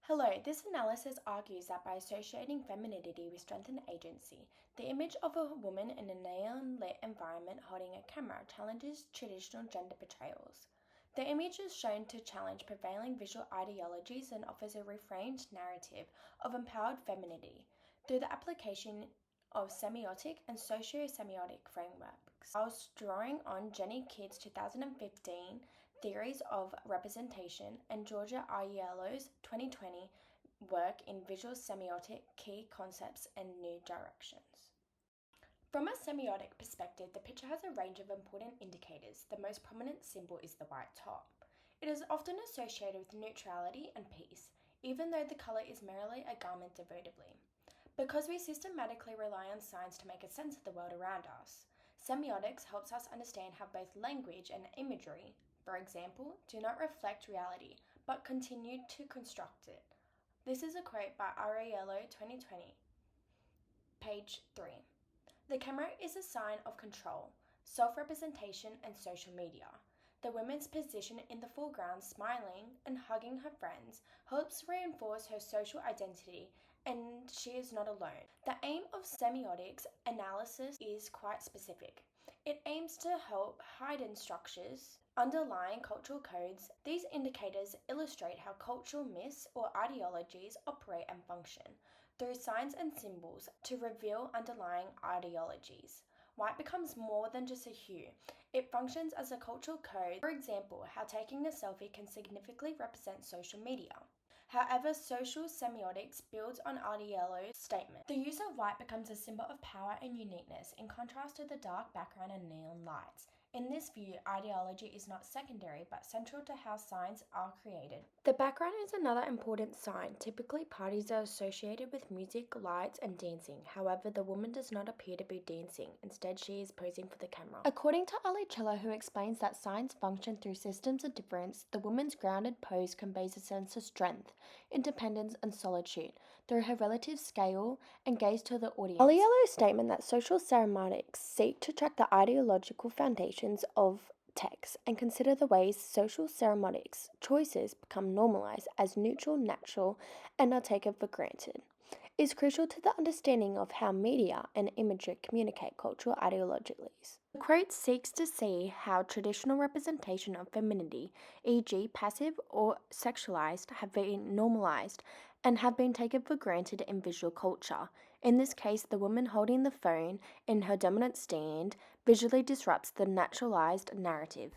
Hello, this analysis argues that by associating femininity with strength and agency, the image of a woman in a neon-lit environment holding a camera challenges traditional gender portrayals. The image is shown to challenge prevailing visual ideologies and offers a reframed narrative of empowered femininity through the application of semiotic and socio-semiotic frameworks. Whilst drawing on Jenny Kidd's 2015 Theories of Representation and Giorgia Aiello's 2020 work in Visual Semiotics, Key Concepts and New Directions. From a semiotic perspective, the picture has a range of important indicators. The most prominent symbol is the white top. It is often associated with neutrality and peace, even though the colour is merely a garment devoid of bling. Because we systematically rely on signs to make a sense of the world around us, semiotics helps us understand how both language and imagery, for example, do not reflect reality, but continue to construct it. This is a quote by Aiello 2020, page 3. The camera is a sign of control, self-representation, and social media. The woman's position in the foreground, smiling and hugging her friends, helps reinforce her social identity, and she is not alone. The aim of semiotics analysis is quite specific. It aims to help hidden structures, underlying cultural codes. These indicators illustrate how cultural myths or ideologies operate and function through signs and symbols to reveal underlying ideologies. White becomes more than just a hue. It functions as a cultural code. For example, how taking a selfie can significantly represent social media. However, social semiotics builds on Aiello's statement. The use of white becomes a symbol of power and uniqueness in contrast to the dark background and neon lights. In this view, ideology is not secondary but central to how signs are created. The background is another important sign. Typically, parties are associated with music, lights, and dancing. However, the woman does not appear to be dancing. Instead, she is posing for the camera. According to Alix Depalo, who explains that signs function through systems of difference, the woman's grounded pose conveys a sense of strength, independence, and solitude through her relative scale and gaze to the audience. Aiello's statement that social semiotics seek to track the ideological foundations of text and consider the ways social semiotics choices become normalized as neutral, natural, and are taken for granted, is crucial to the understanding of how media and imagery communicate cultural ideologies. The quote seeks to see how traditional representation of femininity, e.g. passive or sexualized, have been normalized and have been taken for granted in visual culture. In this case, the woman holding the phone in her dominant stand visually disrupts the naturalized narrative.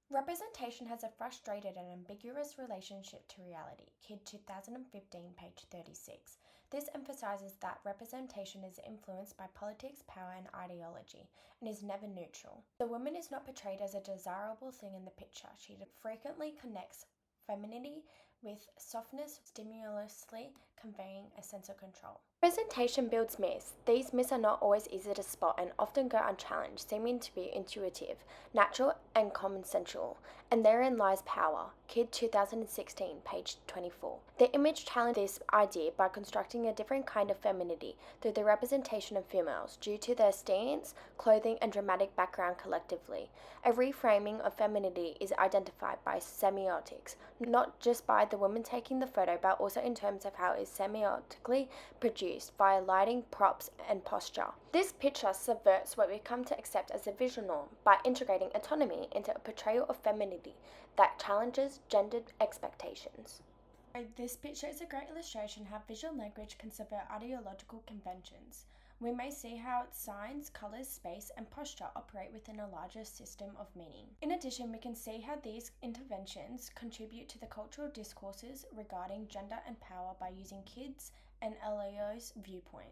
Representation has a frustrated and ambiguous relationship to reality. Kidd 2015, page 36. This emphasizes that representation is influenced by politics, power, and ideology, and is never neutral. The woman is not portrayed as a desirable thing in the picture. She frequently connects femininity with softness, stimulously conveying a sense of control. Representation builds myths. These myths are not always easy to spot and often go unchallenged, seeming to be intuitive, natural, and commonsensual, and therein lies power. Kidd 2016, page 24. The image challenged this idea by constructing a different kind of femininity through the representation of females due to their stance, clothing, and dramatic background collectively. A reframing of femininity is identified by semiotics, not just by the woman taking the photo, but also in terms of how it is semiotically produced via lighting, props, and posture. This picture subverts what we come to accept as a visual norm by integrating autonomy into a portrayal of femininity that challenges gendered expectations. This picture is a great illustration how visual language can subvert ideological conventions. We may see how signs, colors, space, and posture operate within a larger system of meaning. In addition, we can see how these interventions contribute to the cultural discourses regarding gender and power by using Kidd's and Aiello's viewpoint.